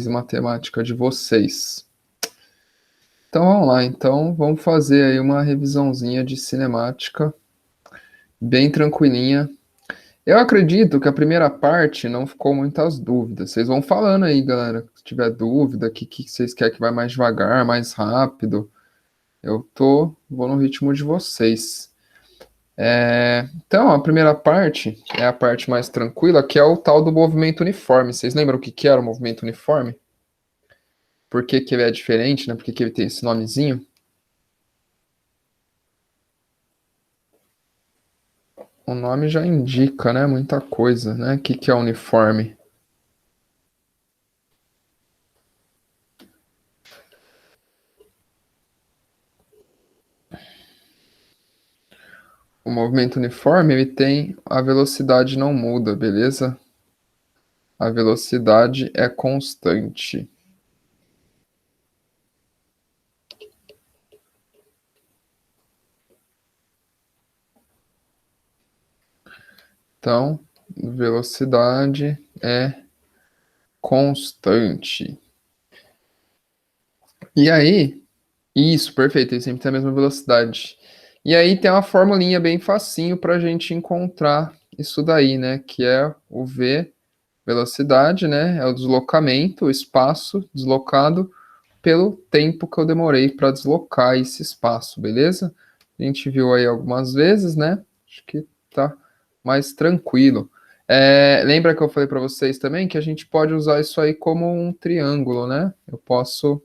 matemática de vocês. Então vamos lá, então vamos fazer aí uma revisãozinha de cinemática, bem tranquilinha. Eu acredito que a primeira parte não ficou muitas dúvidas. Vocês vão falando aí, galera, se tiver dúvida, o que vocês querem que vai mais devagar, mais rápido. Vou no ritmo de vocês. Então, a primeira parte é a parte mais tranquila, que é o tal do movimento uniforme. Vocês lembram o que era o movimento uniforme? Por que que ele é diferente, né? Por que que ele tem esse nomezinho? O nome já indica, né? Muita coisa, né? O que que é uniforme? O movimento uniforme, ele tem a velocidade não muda, beleza? A velocidade é constante. Então, velocidade é constante. E aí, isso, perfeito, ele sempre tem a mesma velocidade. E aí tem uma formulinha bem facinho para a gente encontrar isso daí, né? Que é o V, velocidade, né? É o deslocamento, o espaço deslocado pelo tempo que eu demorei para deslocar esse espaço, beleza? A gente viu aí algumas vezes, né? Acho que tá mais tranquilo. Lembra que eu falei para vocês também que a gente pode usar isso aí como um triângulo, né? Eu posso,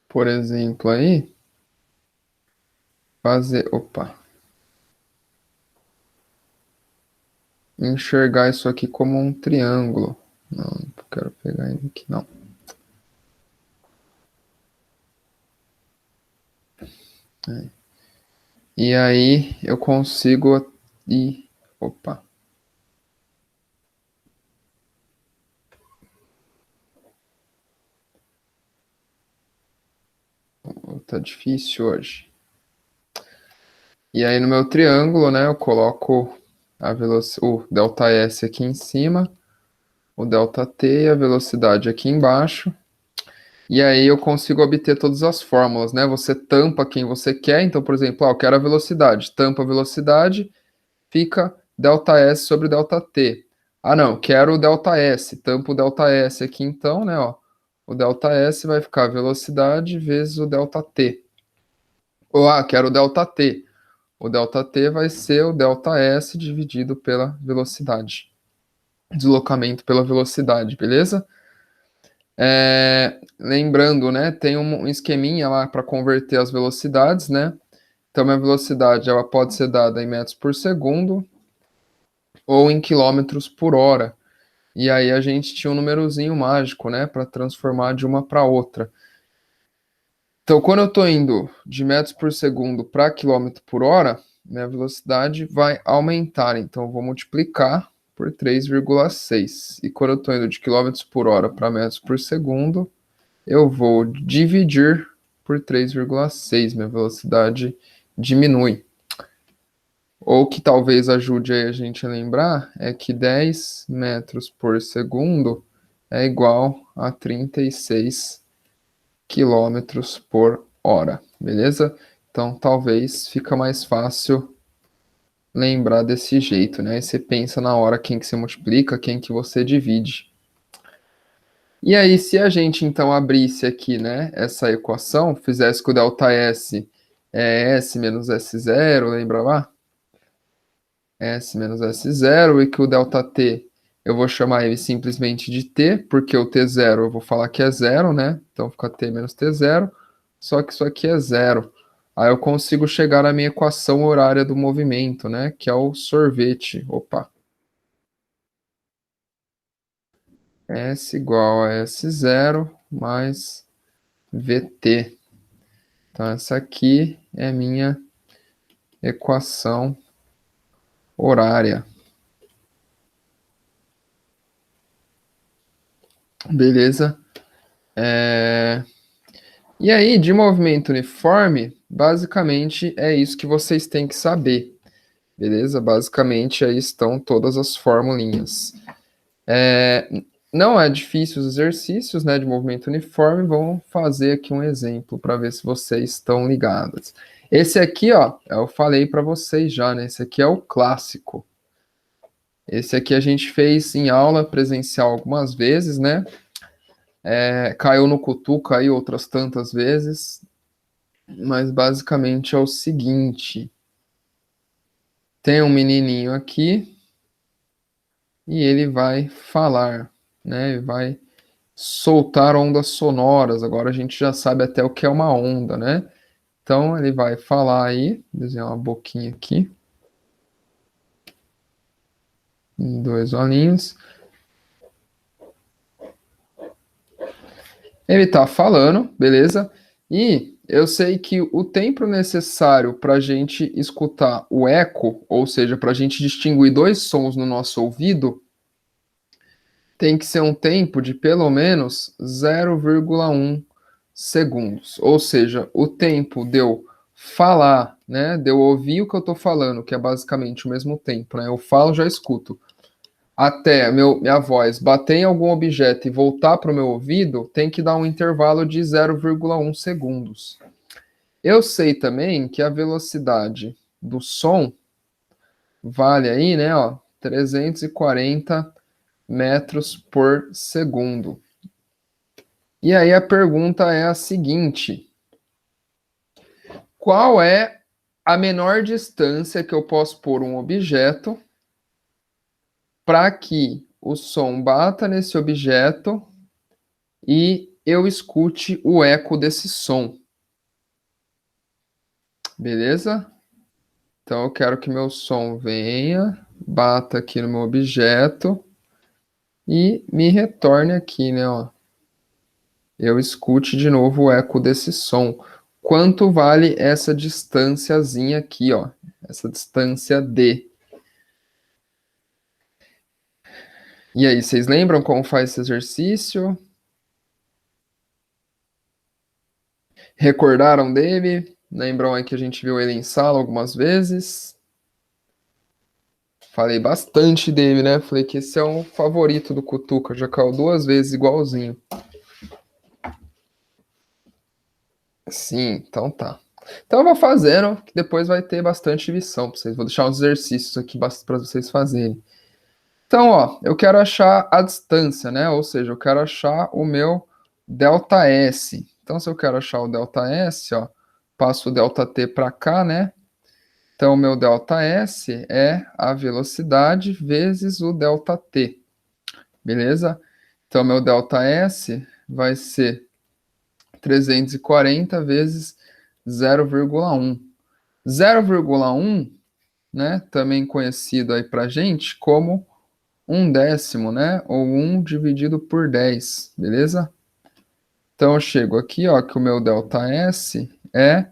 por exemplo, aí fazer, enxergar isso aqui como um triângulo. Não quero pegar ele aqui, não. E aí eu consigo ir, tá difícil hoje. E aí no meu triângulo, né, eu coloco o ΔS aqui em cima, o ΔT e a velocidade aqui embaixo. E aí eu consigo obter todas as fórmulas, né? Você tampa quem você quer. Então, por exemplo, eu quero a velocidade. Tampa a velocidade, fica ΔS sobre ΔT. Ah, não, quero o ΔS. Tampa o ΔS aqui então, né, ó. O ΔS vai ficar a velocidade vezes o ΔT. Ou, quero o ΔT. O ΔT vai ser o ΔS dividido pela velocidade. Deslocamento pela velocidade, beleza? Lembrando, né, tem um esqueminha lá para converter as velocidades, né? Então, minha velocidade ela pode ser dada em metros por segundo ou em quilômetros por hora. E aí a gente tinha um númerozinho mágico, né, para transformar de uma para outra. Então, quando eu estou indo de metros por segundo para quilômetro por hora, minha velocidade vai aumentar. Então, eu vou multiplicar por 3,6. E quando eu estou indo de quilômetros por hora para metros por segundo, eu vou dividir por 3,6. Minha velocidade diminui. Ou que talvez ajude a gente a lembrar é que 10 metros por segundo é igual a 36 quilômetros por hora, beleza? Então talvez fica mais fácil lembrar desse jeito, né? Aí você pensa na hora quem que você multiplica, quem que você divide. E aí, se a gente então abrisse aqui, né, essa equação, fizesse que o ΔS é S menos S0, lembra lá? S menos S0, e que o ΔT eu vou chamar ele simplesmente de T, porque o T0 eu vou falar que é zero, né? Então fica T menos T0, só que isso aqui é zero. Aí eu consigo chegar na minha equação horária do movimento, né? Que é o sorvete. S igual a S0 mais VT. Então essa aqui é minha equação horária. Beleza? E aí, de movimento uniforme, basicamente é isso que vocês têm que saber. Beleza? Basicamente aí estão todas as formulinhas. Não é difícil os exercícios, né, de movimento uniforme. Vamos fazer aqui um exemplo para ver se vocês estão ligados. Esse aqui, ó, eu falei para vocês já, né? Esse aqui é o clássico. Esse aqui a gente fez em aula presencial algumas vezes, né? Caiu no Cutuca aí outras tantas vezes. Mas basicamente é o seguinte: tem um menininho aqui e ele vai falar, né? Ele vai soltar ondas sonoras. Agora a gente já sabe até o que é uma onda, né? Então ele vai falar aí, desenhar uma boquinha aqui, dois olhinhos. Ele tá falando, beleza? E eu sei que o tempo necessário para a gente escutar o eco, ou seja, para a gente distinguir dois sons no nosso ouvido, tem que ser um tempo de pelo menos 0,1 segundos. Ou seja, o tempo de eu falar, né, de eu ouvir o que eu estou falando, que é basicamente o mesmo tempo, né? Eu falo, já escuto. Até minha voz bater em algum objeto e voltar para o meu ouvido, tem que dar um intervalo de 0,1 segundos. Eu sei também que a velocidade do som vale aí, né, ó, 340 metros por segundo. E aí a pergunta é a seguinte: qual é a menor distância que eu posso pôr um objeto para que o som bata nesse objeto e eu escute o eco desse som? Beleza? Então eu quero que meu som venha, bata aqui no meu objeto e me retorne aqui, né, ó. Eu escute de novo o eco desse som. Quanto vale essa distânciazinha aqui, ó? Essa distância D. E aí, vocês lembram como faz esse exercício? Recordaram dele? Lembram aí que a gente viu ele em sala algumas vezes? Falei bastante dele, né? Falei que esse é um favorito do Cutuca, já caiu duas vezes igualzinho. Sim, então tá. Então eu vou fazendo, que depois vai ter bastante lição para vocês. Vou deixar uns exercícios aqui para vocês fazerem. Então, ó, eu quero achar a distância, né? Ou seja, eu quero achar o meu ΔS. Então, se eu quero achar o ΔS, ó, passo o ΔT para cá, né? Então, o meu ΔS é a velocidade vezes o ΔT, beleza? Então, meu ΔS vai ser 340 vezes 0,1. 0,1, né? Também conhecido aí pra gente como um décimo, né? Ou 1 dividido por 10, beleza? Então eu chego aqui, ó, que o meu ΔS é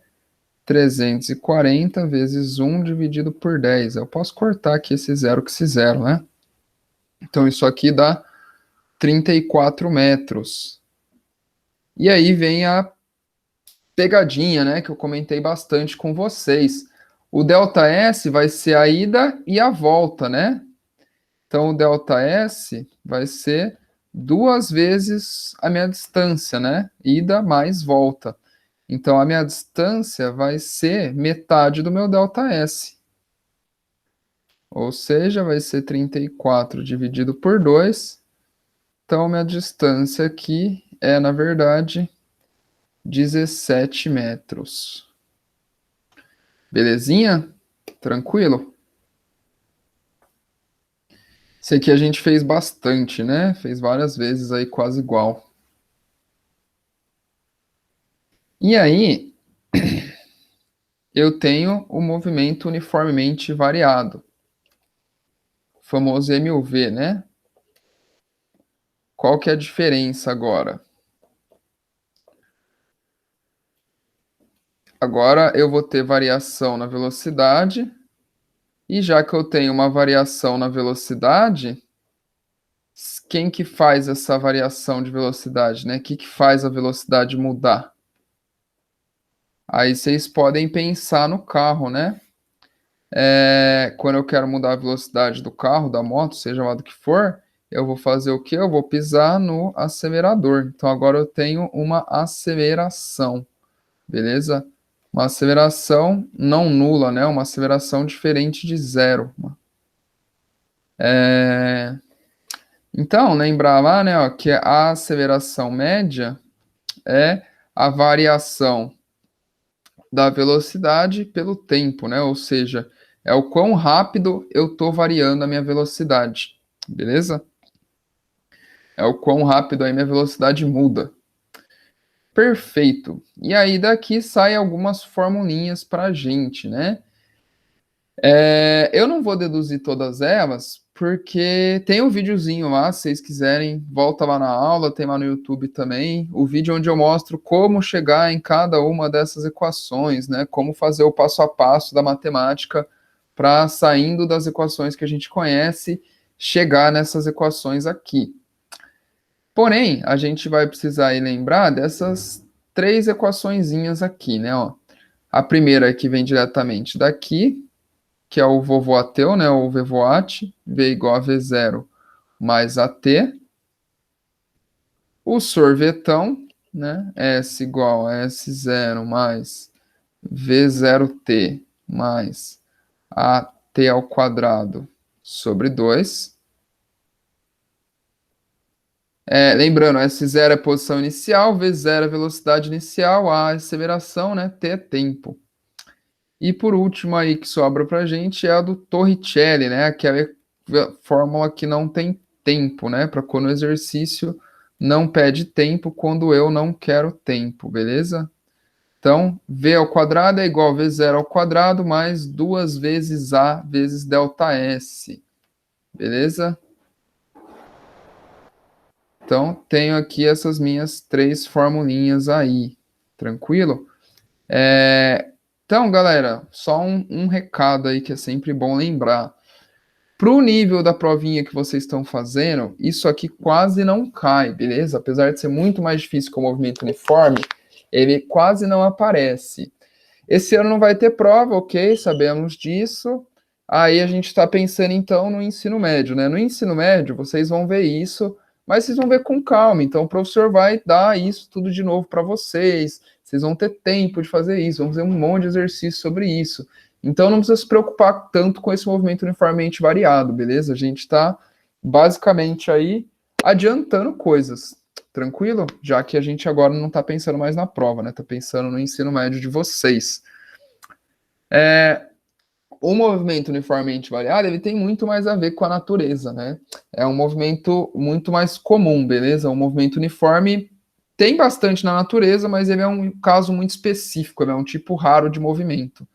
340 vezes 1 dividido por 10. Eu posso cortar aqui esse zero com esse zero, né? Então isso aqui dá 34 metros. E aí vem a pegadinha, né, que eu comentei bastante com vocês. O ΔS vai ser a ida e a volta, né? Então, o ΔS vai ser duas vezes a minha distância, né? Ida mais volta. Então, a minha distância vai ser metade do meu ΔS. Ou seja, vai ser 34 dividido por 2. Então, minha distância aqui é, na verdade, 17 metros. Belezinha? Tranquilo? Esse aqui a gente fez bastante, né? Fez várias vezes aí, quase igual. E aí, eu tenho o movimento uniformemente variado, o famoso MUV, né? Qual que é a diferença agora? Agora eu vou ter variação na velocidade, e já que eu tenho uma variação na velocidade, quem que faz essa variação de velocidade, né? O que que faz a velocidade mudar? Aí vocês podem pensar no carro, né? Quando eu quero mudar a velocidade do carro, da moto, seja lá do que for, eu vou fazer o quê? Eu vou pisar no acelerador. Então agora eu tenho uma aceleração, beleza? Uma aceleração não nula, né? Uma aceleração diferente de zero. Então, lembrar lá, né, ó, que a aceleração média é a variação da velocidade pelo tempo, né? Ou seja, é o quão rápido eu estou variando a minha velocidade, beleza? É o quão rápido aí minha velocidade muda. Perfeito. E aí daqui saem algumas formulinhas para a gente, né? Eu não vou deduzir todas elas, porque tem um videozinho lá, se vocês quiserem, volta lá na aula, tem lá no YouTube também, o vídeo onde eu mostro como chegar em cada uma dessas equações, né? Como fazer o passo a passo da matemática para, saindo das equações que a gente conhece, chegar nessas equações aqui. Porém, a gente vai precisar aí lembrar dessas três equaçõezinhas aqui, né? Ó. A primeira que vem diretamente daqui, que é o vovoateu, né, o VVOAT, V igual a V0 mais AT. O sorvetão, né, S igual a S0 mais V0T mais AT ao quadrado sobre 2. Lembrando, S0 é posição inicial, V0 é velocidade inicial, A é aceleração, né, T é tempo. E por último aí que sobra para a gente é a do Torricelli, né? Aquela fórmula que não tem tempo, né? Para quando o exercício não pede tempo, quando eu não quero tempo, beleza? Então, V ao quadrado é igual a V0 ao quadrado mais 2 vezes A vezes ΔS, beleza? Então, tenho aqui essas minhas três formulinhas aí, tranquilo? Então, galera, só um recado aí que é sempre bom lembrar. Para o nível da provinha que vocês estão fazendo, isso aqui quase não cai, beleza? Apesar de ser muito mais difícil com o movimento uniforme, ele quase não aparece. Esse ano não vai ter prova, ok? Sabemos disso. Aí a gente está pensando então no ensino médio, né? No ensino médio, vocês vão ver isso, mas vocês vão ver com calma. Então o professor vai dar isso tudo de novo para vocês. Vocês vão ter tempo de fazer isso, vão fazer um monte de exercício sobre isso. Então não precisa se preocupar tanto com esse movimento uniformemente variado, beleza? A gente está basicamente aí adiantando coisas, tranquilo? Já que a gente agora não está pensando mais na prova, né? Está pensando no ensino médio de vocês. O movimento uniformemente variado, ele tem muito mais a ver com a natureza, né? É um movimento muito mais comum, beleza? Um movimento uniforme tem bastante na natureza, mas ele é um caso muito específico, ele é um tipo raro de movimento.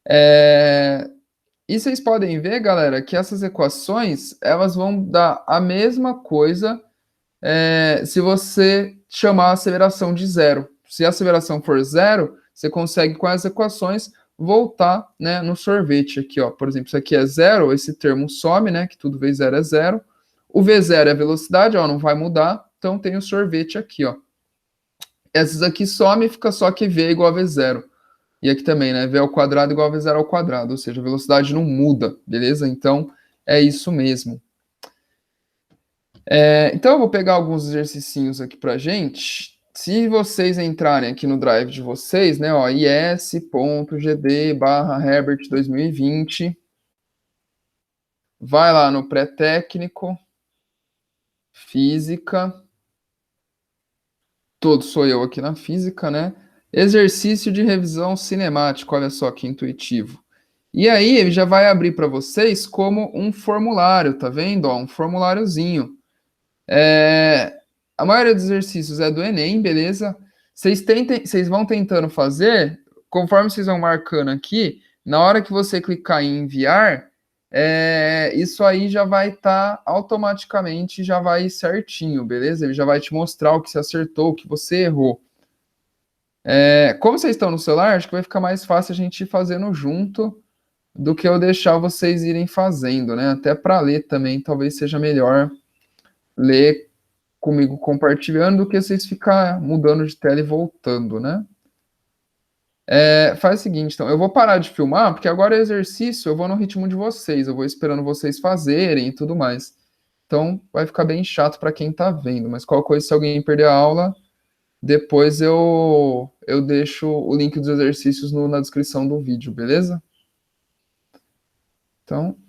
E vocês podem ver, galera, que essas equações, elas vão dar a mesma coisa se você chamar a aceleração de zero. Se a aceleração for zero, você consegue com as equações voltar, né, no sorvete aqui, ó. Por exemplo, isso aqui é zero, esse termo some, né, que tudo vezes zero é zero. O V0 é a velocidade, ó, não vai mudar, então tem o sorvete aqui, ó. Essas aqui some, fica só que V é igual a V0. E aqui também, né, V ao quadrado igual a V0 ao quadrado, ou seja, a velocidade não muda, beleza? Então, é isso mesmo. Então, eu vou pegar alguns exercicinhos aqui pra gente. Se vocês entrarem aqui no drive de vocês, né, ó, is.gd/Herbert 2020, vai lá no pré-técnico, física, todo sou eu aqui na física, né? Exercício de revisão cinemática, olha só que intuitivo. E aí ele já vai abrir para vocês como um formulário, tá vendo? Ó, um formuláriozinho. A maioria dos exercícios é do Enem, beleza? Vocês vão tentando fazer, conforme vocês vão marcando aqui, na hora que você clicar em enviar, isso aí já vai estar automaticamente, já vai certinho, beleza? Ele já vai te mostrar o que você acertou, o que você errou. Como vocês estão no celular, acho que vai ficar mais fácil a gente ir fazendo junto do que eu deixar vocês irem fazendo, né? Até para ler também, talvez seja melhor ler comigo compartilhando do que vocês ficar mudando de tela e voltando, né? Faz o seguinte, então, eu vou parar de filmar, porque agora é exercício, eu vou no ritmo de vocês, eu vou esperando vocês fazerem e tudo mais. Então, vai ficar bem chato para quem está vendo. Mas qualquer coisa, se alguém perder a aula, depois eu deixo o link dos exercícios na descrição do vídeo, beleza? Então,